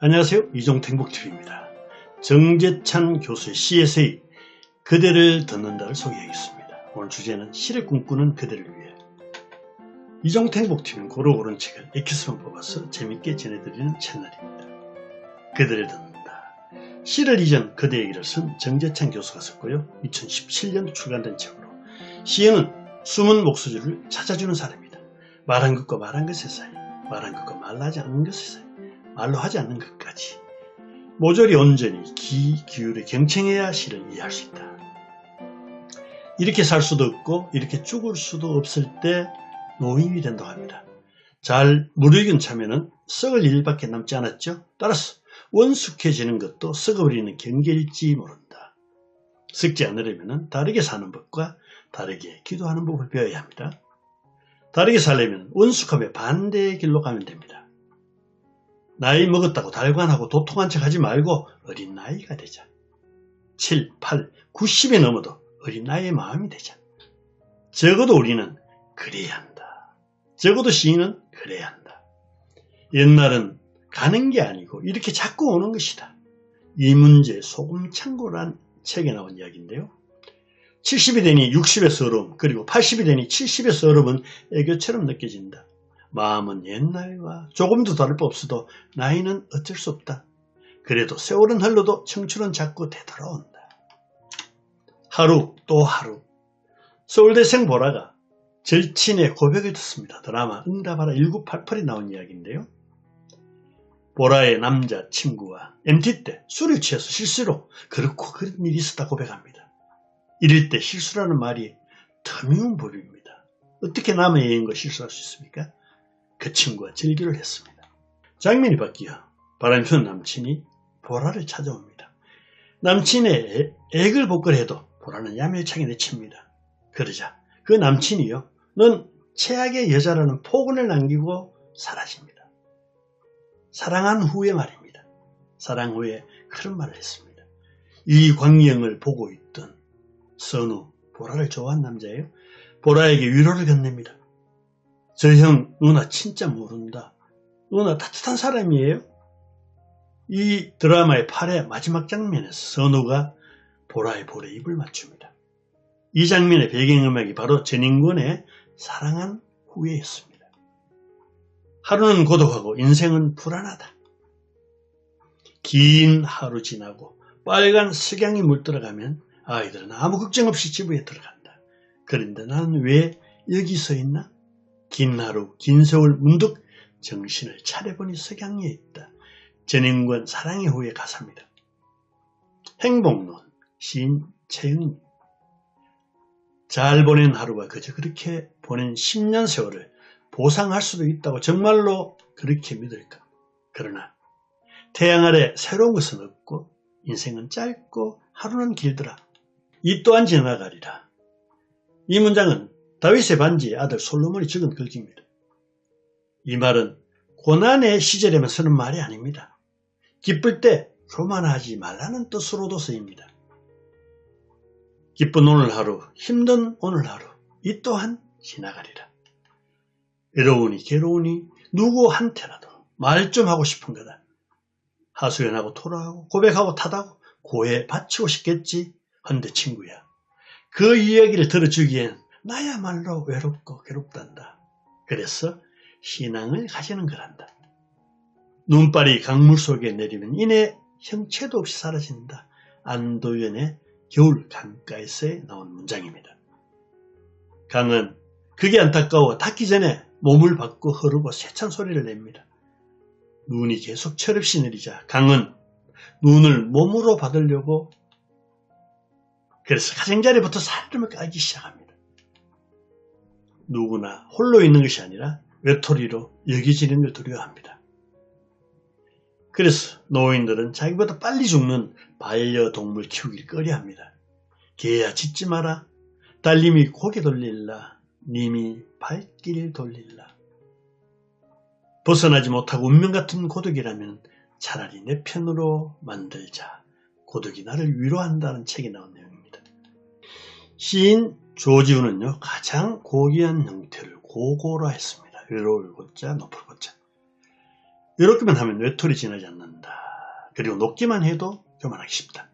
안녕하세요. 이종택복TV입니다. 정재찬 교수의 CSA 그대를 듣는다를 소개하겠습니다. 오늘 주제는 시를 꿈꾸는 그대를 위해. 이종택복TV는 고루 고른 책을 엑기스만 뽑아서 재밌게 전해드리는 채널입니다. 그대를 듣는다. 시를 이전 그대 얘기를 쓴 정재찬 교수가 썼고요. 2017년 출간된 책으로 시인은 숨은 목소리를 찾아주는 사람이다. 말한 것과 말한 것의 사이, 말한 것과 말하지 않는 것의 사이, 말로 하지 않는 것까지 모조리 온전히 기울여 경청해야 시를 이해할 수 있다. 이렇게 살 수도 없고 이렇게 죽을 수도 없을 때 노인이 된다고 합니다. 잘 무르익은 참외는 썩을 일밖에 남지 않았죠. 따라서 원숙해지는 것도 썩어버리는 경계일지 모른다. 썩지 않으려면 다르게 사는 법과 다르게 기도하는 법을 배워야 합니다. 다르게 살려면 원숙함의 반대의 길로 가면 됩니다. 나이 먹었다고 달관하고 도통한 척 하지 말고 어린 나이가 되자. 7, 8, 90이 넘어도 어린 나이의 마음이 되자. 적어도 우리는 그래야 한다. 적어도 시인은 그래야 한다. 옛날은 가는 게 아니고 이렇게 자꾸 오는 것이다. 이 문제 소금창고란 책에 나온 이야기인데요. 70이 되니 60의 서러움, 그리고 80이 되니 70의 서러움은 애교처럼 느껴진다. 마음은 옛날과 조금도 다를 바 없어도 나이는 어쩔 수 없다. 그래도 세월은 흘러도 청춘은 자꾸 되돌아온다. 하루 또 하루. 서울대생 보라가 절친의 고백을 듣습니다. 드라마 응답하라 1988이 나온 이야기인데요. 보라의 남자 친구와 MT 때 술을 취해서 실수로 그런 일이 있었다 고백합니다. 이럴 때 실수라는 말이 터미운 법입니다. 어떻게 남의 애인과 실수할 수 있습니까? 그 친구와 절교를 했습니다. 장면이 바뀌어 바람이 피운 남친이 보라를 찾아옵니다. 남친의 액을 복걸해도 보라는 야멸차게 내칩니다. 그러자 그 남친이요, 넌 최악의 여자라는 폭언을 남기고 사라집니다. 사랑한 후에 말입니다. 사랑 후에 그런 말을 했습니다. 이 광경을 보고 있던 선우, 보라를 좋아한 남자예요. 보라에게 위로를 건넵니다. 저 형 누나 진짜 모른다. 누나 따뜻한 사람이에요. 이 드라마의 8회 마지막 장면에서 선우가 보라의 볼에 입을 맞춥니다. 이 장면의 배경음악이 바로 전인권의 사랑한 후에였습니다. 하루는 고독하고 인생은 불안하다. 긴 하루 지나고 빨간 석양이 물들어가면 아이들은 아무 걱정 없이 집에 들어간다. 그런데 나는 왜 여기 서 있나? 긴 하루, 긴 세월 문득 정신을 차려보니 석양에 있다. 전인권 사랑의 후의 가사입니다. 행복론, 시인 최은희. 잘 보낸 하루가 그저 그렇게 보낸 10년 세월을 보상할 수도 있다고 정말로 그렇게 믿을까? 그러나 태양 아래 새로운 것은 없고 인생은 짧고 하루는 길더라. 이 또한 지나가리라. 이 문장은 다윗의 반지의 아들 솔로몬이 적은 글귀입니다. 이 말은 고난의 시절에만 쓰는 말이 아닙니다. 기쁠 때 교만하지 말라는 뜻으로도 쓰입니다. 기쁜 오늘 하루, 힘든 오늘 하루, 이 또한 지나가리라. 외로우니 괴로우니 누구한테라도 말 좀 하고 싶은 거다. 하소연하고 토로하고 고백하고 타다고 고해 바치고 싶겠지. 헌데 친구야, 그 이야기를 들어주기엔 나야말로 외롭고 괴롭단다. 그래서 신앙을 가지는 거란다. 눈발이 강물 속에 내리면 이내 형체도 없이 사라진다. 안도연의 겨울 강가에서 나온 문장입니다. 강은 그게 안타까워 닿기 전에 몸을 받고 흐르고 세찬 소리를 냅니다. 눈이 계속 철없이 내리자 강은 눈을 몸으로 받으려고 그래서 가장자리부터 살을 까기 시작합니다. 누구나 홀로 있는 것이 아니라 외톨이로 여겨지는 걸 두려워합니다. 그래서 노인들은 자기보다 빨리 죽는 반려동물 키우길 꺼려합니다. 개야 짖지 마라. 딸님이 고개 돌릴라. 님이 발길 돌릴라. 벗어나지 못하고 운명 같은 고독이라면 차라리 내 편으로 만들자. 고독이 나를 위로한다는 책이 나온 내용입니다. 시인 조지훈은요, 가장 고귀한 형태를 고고라 했습니다. 외로울 고자, 높을 고자. 이렇게만 하면 외톨이 지나지 않는다. 그리고 높기만 해도 교만하기 쉽다.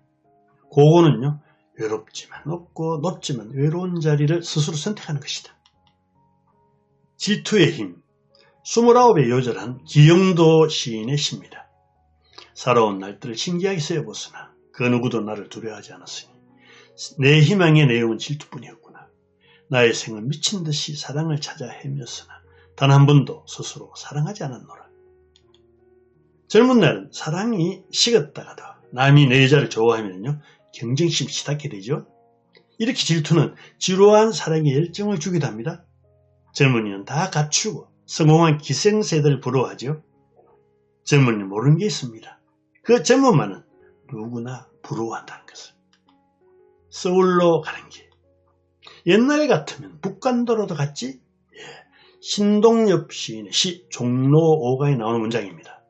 고고는요, 외롭지만 높고 높지만 외로운 자리를 스스로 선택하는 것이다. 질투의 힘, 29에 요절한 기영도 시인의 시입니다. 살아온 날들을 신기하게 쓰여보으나 그 누구도 나를 두려워하지 않았으니 내 희망의 내용은 질투뿐이었구나. 나의 생은 미친 듯이 사랑을 찾아 헤몄으나 단 한 번도 스스로 사랑하지 않았노라. 젊은 날은 사랑이 식었다가도 남이 내 여자를 좋아하면요 경쟁심이 시닫게 되죠. 이렇게 질투는 지루한 사랑에 열정을 주기도 합니다. 젊은이는 다 갖추고 성공한 기생세대를 부러워하죠. 젊은이는 모르는 게 있습니다. 그 젊음만은 누구나 부러워한다는 것을. 서울로 가는 길. 옛날 같으면 북간도로도 갔지? 예, 신동엽 시인의 시 종로 5가에 나오는 문장입니다.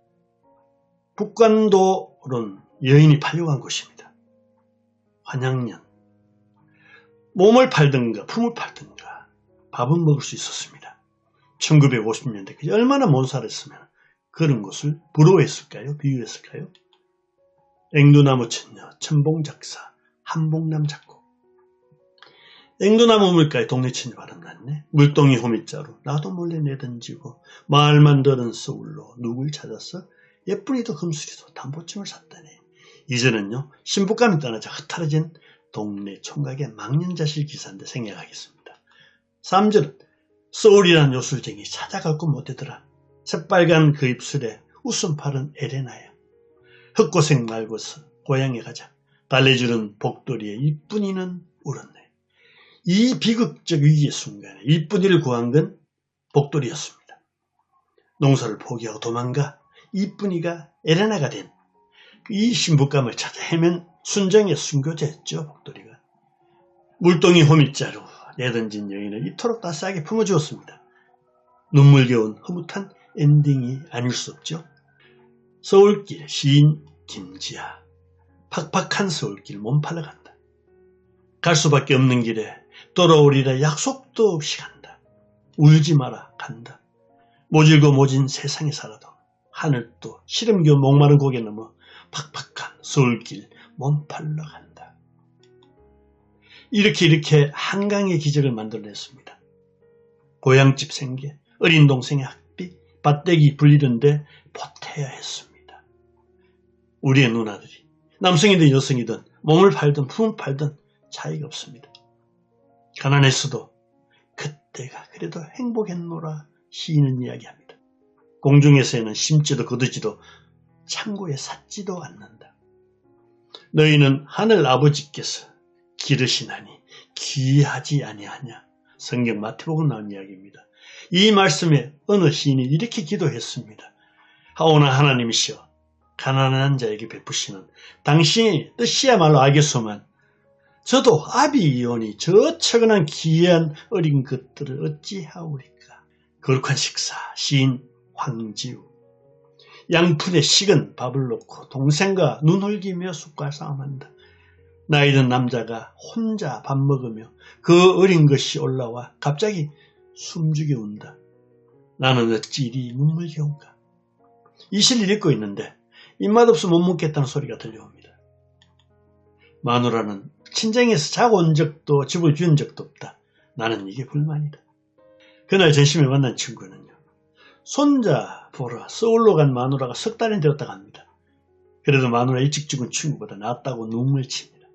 북간도로는 여인이 팔려간 곳입니다. 환양년. 몸을 팔든가 품을 팔든가 밥은 먹을 수 있었습니다. 1950년대 얼마나 못 살았으면 그런 곳을 부러워했을까요? 비유했을까요? 앵두나무 천녀, 천봉작사, 한봉남 작곡. 앵두나무 물가에 동네 천녀 바람났네. 물동이 호미자루 나도 몰래 내던지고 말만 들은 서울로 누굴 찾았어? 예쁜이도 금수리도 담보증을 샀다네. 이제는요 신부감이 떠나자 흩어진 동네 총각의 망년자실 기사인데 생략하겠습니다. 3절은 서울이란 요술쟁이 찾아갈 곳 못되더라. 새빨간 그 입술에 웃음파른 에레나야. 흙고생 말고서 고향에 가자. 달래주는 복도리에 이쁜이는 울었네. 이 비극적 위기의 순간에 이쁜이를 구한 건 복도리였습니다. 농사를 포기하고 도망가 이쁜이가 에레나가 된 이 신부감을 찾아 헤맨 순정의 순교자였죠. 복도리가. 물동이 호미자루 내던진 여인을 이토록 따스하게 품어주었습니다. 눈물겨운 흐뭇한 엔딩이 아닐 수 없죠. 서울길 시인 김지아. 팍팍한 서울길 몸팔러 간다. 갈 수밖에 없는 길에 돌아오리라 약속도 없이 간다. 울지 마라 간다. 모질고 모진 세상에 살아도 하늘도 시름겨 목마른 고개 넘어 팍팍한 서울길 몸팔러 간다. 이렇게 한강의 기적을 만들어냈습니다. 고향집 생계, 어린 동생의 학비, 밭대기 불리는데 보태야 했습니다. 우리의 누나들이 남성이든 여성이든 몸을 팔든 품을 팔든 차이가 없습니다. 가난했어도 그때가 그래도 행복했노라 시인은 이야기합니다. 공중에서는 심지도 거두지도 창고에 샀지도 않는다. 너희는 하늘 아버지께서 기르시나니 귀하지 아니하냐. 성경 마태복음 나온 이야기입니다. 이 말씀에 어느 시인이 이렇게 기도했습니다. 하오나 하나님이시여 가난한 자에게 베푸시는 당신의 뜻이야말로 알겠소만 저도 아비이오니 저 처근한 귀한 어린 것들을 어찌하오리까. 거룩한 식사 시인 황지우. 양푼에 식은 밥을 놓고 동생과 눈 흘기며 숟갈 싸움한다. 나이든 남자가 혼자 밥 먹으며 그 어린 것이 올라와 갑자기 숨죽여 운다. 나는 어찌 이리 눈물겨운가. 이 시를 읽고 있는데 입맛 없어 못 먹겠다는 소리가 들려옵니다. 마누라는 친정에서 자고 온 적도 집을 비운 적도 없다. 나는 이게 불만이다. 그날 점심에 만난 친구는요. 손자 보러 서울로 간 마누라가 석 달이 되었다고 합니다. 그래도 마누라 일찍 죽은 친구보다 낫다고 눈물 칩니다.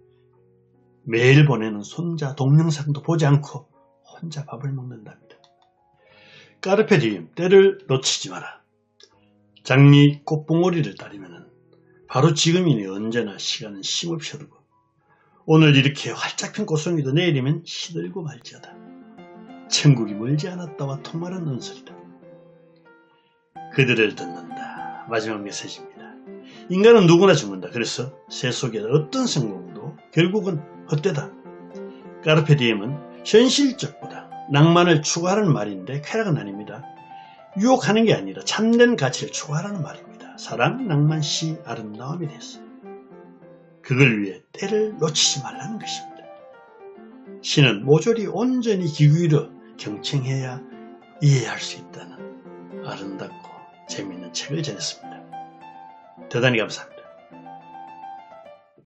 매일 보내는 손자 동영상도 보지 않고 혼자 밥을 먹는답니다. 까르페 디엠, 때를 놓치지 마라. 장미 꽃봉오리를 따르면 바로 지금이니 언제나 시간은 쉼없이 흐르고 오늘 이렇게 활짝 핀 꽃송이도 내일이면 시들고 말지어다. 천국이 멀지 않았다와 통말한 은설이다. 그들을 듣는다. 마지막 메시지입니다. 인간은 누구나 죽는다. 그래서 세속의 어떤 성공도 결국은 헛되다. 까르페 디엠은 현실적보다 낭만을 추구하라는 말인데 쾌락은 아닙니다. 유혹하는 게 아니라 참된 가치를 추구하라는 말입니다. 사랑, 낭만, 시, 아름다움이 됐어요. 그걸 위해 때를 놓치지 말라는 것입니다. 시는 모조리 온전히 기울여 경청해야 이해할 수 있다는 아름답고 재미있는 책을 전했습니다. 대단히 감사합니다.